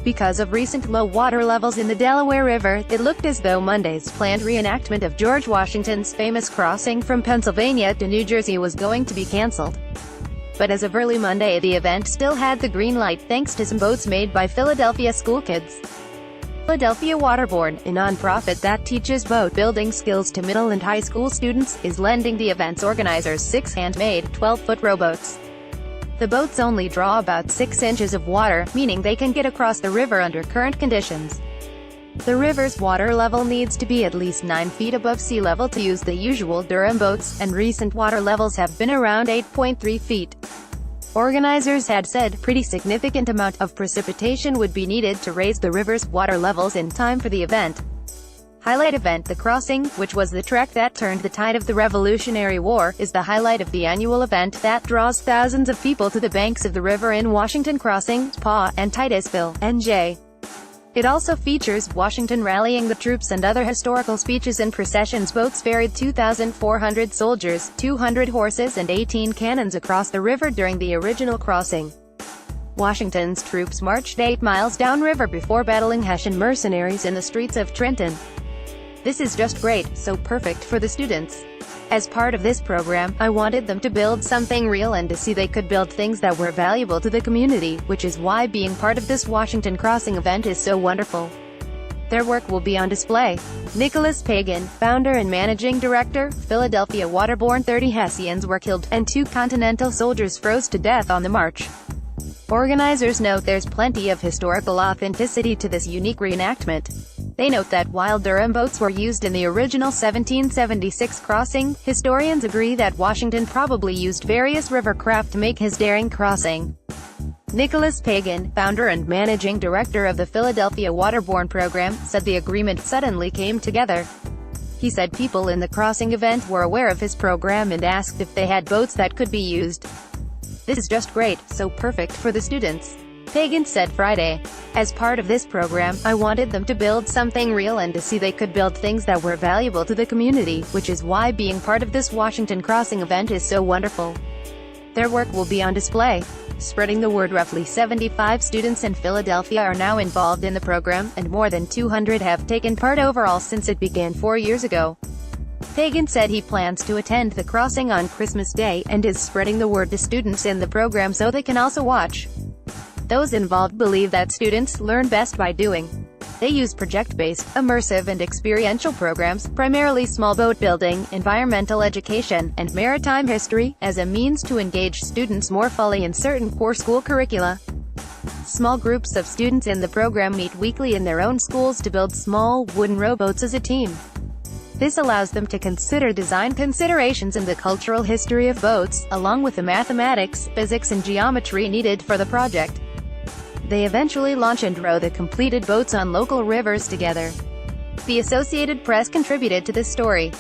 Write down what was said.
Because of recent low water levels in the Delaware River, it looked as though Monday's planned reenactment of George Washington's famous crossing from Pennsylvania to New Jersey was going to be cancelled. But as of early Monday, the event still had the green light thanks to some boats made by Philadelphia school kids. Philadelphia Waterborne, a nonprofit that teaches boat building skills to middle and high school students, is lending the event's organizers 6 handmade, 12-foot rowboats. The boats only draw about 6 inches of water, meaning they can get across the river under current conditions. The river's water level needs to be at least 9 feet above sea level to use the usual Durham boats, and recent water levels have been around 8.3 feet. Organizers had said pretty significant amount of precipitation would be needed to raise the river's water levels in time for the event. Highlight event: The Crossing, which was the trek that turned the tide of the Revolutionary War, is the highlight of the annual event that draws thousands of people to the banks of the river in Washington Crossing, PA, and Titusville, NJ. It also features Washington rallying the troops and other historical speeches and processions. Boats ferried 2,400 soldiers, 200 horses and 18 cannons across the river during the original crossing. Washington's troops marched 8 miles downriver before battling Hessian mercenaries in the streets of Trenton. This is just great, so perfect for the students. As part of this program, I wanted them to build something real and to see they could build things that were valuable to the community, which is why being part of this Washington Crossing event is so wonderful. Their work will be on display. Nicholas Pagan, founder and managing director, Philadelphia Waterborne. 30 Hessians were killed, and 2 Continental soldiers froze to death on the march. Organizers note there's plenty of historical authenticity to this unique reenactment. They note that while Durham boats were used in the original 1776 crossing, historians agree that Washington probably used various river craft to make his daring crossing. Nicholas Pagan, founder and managing director of the Philadelphia Waterborne program, said the agreement suddenly came together. He said people in the crossing event were aware of his program and asked if they had boats that could be used. This is just great, so perfect for the students. Pagan said Friday. As part of this program, I wanted them to build something real and to see they could build things that were valuable to the community, which is why being part of this Washington Crossing event is so wonderful. Their work will be on display. Spreading the word: roughly 75 students in Philadelphia are now involved in the program, and more than 200 have taken part overall since it began 4 years ago. Pagan said he plans to attend the crossing on Christmas Day, and is spreading the word to students in the program so they can also watch. Those involved believe that students learn best by doing. They use project-based, immersive and experiential programs, primarily small boat building, environmental education, and maritime history, as a means to engage students more fully in certain core school curricula. Small groups of students in the program meet weekly in their own schools to build small, wooden rowboats as a team. This allows them to consider design considerations and the cultural history of boats, along with the mathematics, physics and geometry needed for the project. They eventually launch and row the completed boats on local rivers together. The Associated Press contributed to this story.